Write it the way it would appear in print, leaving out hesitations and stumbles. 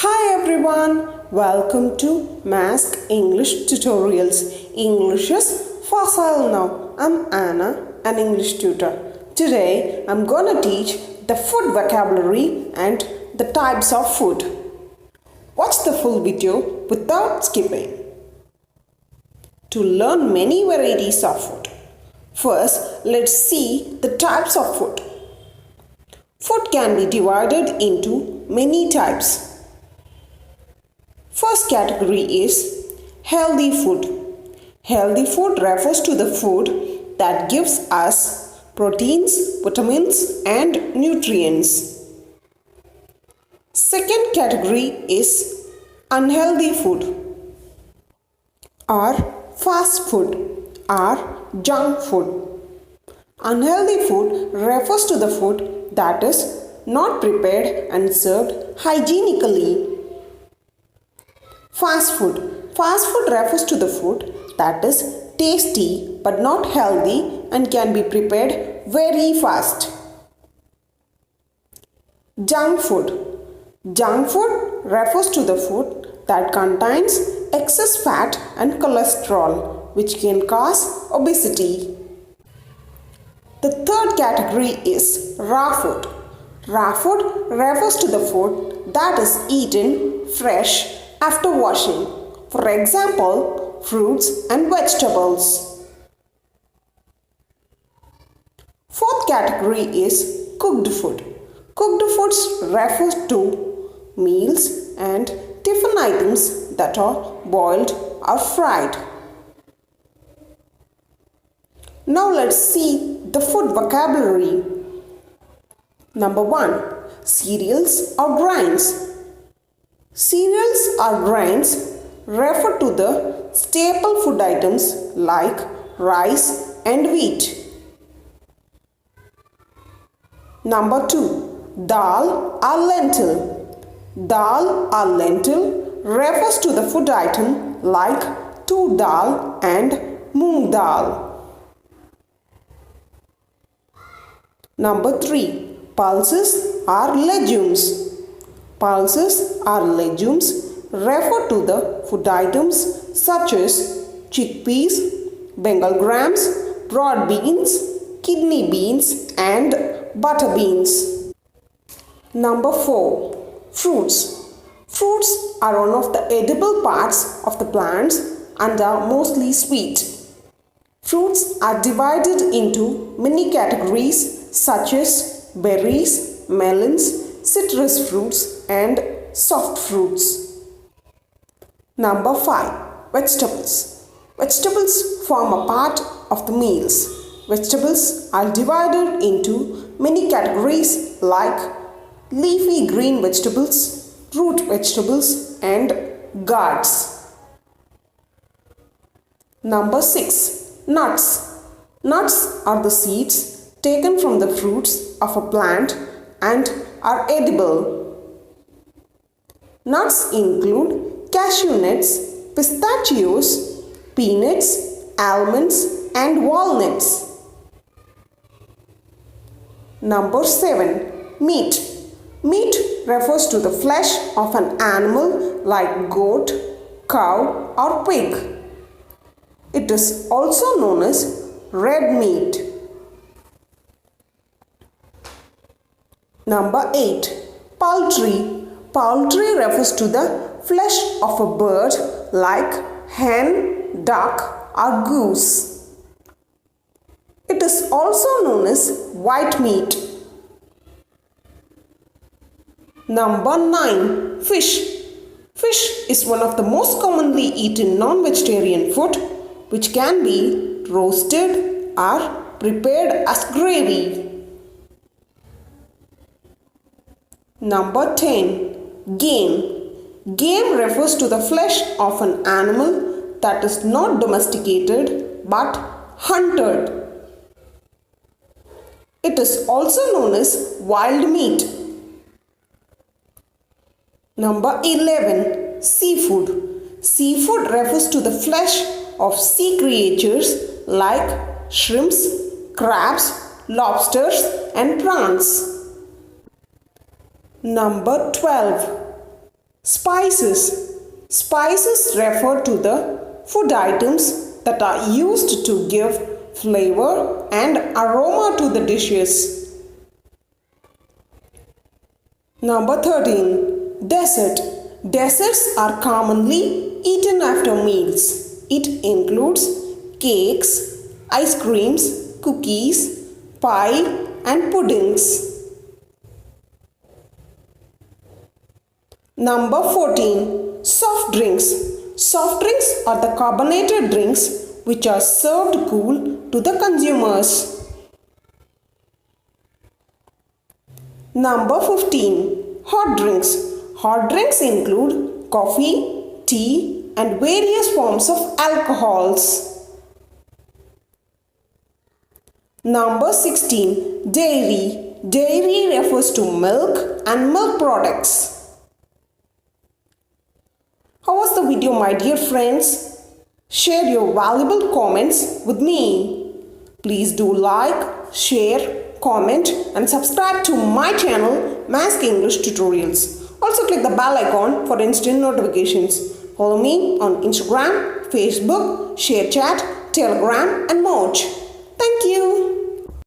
Hi everyone, welcome to Mask English Tutorials. English is facile now. I'm Anna, an English tutor. Today I'm gonna teach the food vocabulary and the types of food. Watch the full video without skipping. To learn many varieties of food. First, let's see the types of food. Food can be divided into many types. First category is healthy food. Healthy food refers to the food that gives us proteins, vitamins and nutrients. Second category is unhealthy food or fast food or junk food. Unhealthy food refers to the food that is not prepared and served hygienically. Fast food. Fast food refers to the food that is tasty but not healthy and can be prepared very fast. Junk food. Junk food refers to the food that contains excess fat and cholesterol, which can cause obesity. The third category is raw food. Raw food refers to the food that is eaten fresh after washing. For example, fruits and vegetables. Fourth category is cooked food. Cooked foods refers to meals and tiffin items that are boiled or fried. Now let's see the food vocabulary. Number 1. Cereals or grains. Cereals or grains refer to the staple food items like rice and wheat. Number 2. Dal or lentil. Dal or lentil refers to the food item like tur dal and moong dal. Number 3. Pulses or legumes. Pulses or legumes refer to the food items such as chickpeas, Bengal grams, broad beans, kidney beans and butter beans. Number 4. Fruits. Fruits are one of the edible parts of the plants and are mostly sweet. Fruits are divided into many categories such as berries, melons, citrus fruits and soft fruits. Number 5. Vegetables. Vegetables form a part of the meals. Vegetables are divided into many categories like leafy green vegetables, root vegetables and gourds. Number 6. Nuts. Nuts are the seeds taken from the fruits of a plant and are edible. Nuts include cashew nuts, pistachios, peanuts, almonds and walnuts. Number 7. Meat. Meat refers to the flesh of an animal like goat, cow or pig. It is also known as red meat. Number 8. Poultry. Poultry refers to the flesh of a bird like hen, duck or goose. It is also known as white meat. Number 9. Fish. Fish is one of the most commonly eaten non-vegetarian food which can be roasted or prepared as gravy. Number 10. Game. Game refers to the flesh of an animal that is not domesticated but hunted. It is also known as wild meat. Number 11. Seafood. Seafood refers to the flesh of sea creatures like shrimps, crabs, lobsters and prawns. Number 12. Spices. Spices refer to the food items that are used to give flavor and aroma to the dishes. Number 13. Dessert. Desserts are commonly eaten after meals. It includes cakes, ice creams, cookies, pie, and puddings. Number 14. Soft drinks. Soft drinks are the carbonated drinks which are served cool to the consumers. Number 15. Hot drinks. Hot drinks include coffee, tea, and various forms of alcohols. Number 16. Dairy. Dairy refers to milk and milk products. How was the video, my dear friends? Share your valuable comments with me. Please do like, share, comment and subscribe to my channel Mask English Tutorials. Also click the bell icon for instant notifications. Follow me on Instagram, Facebook, ShareChat, Telegram and more. Thank you.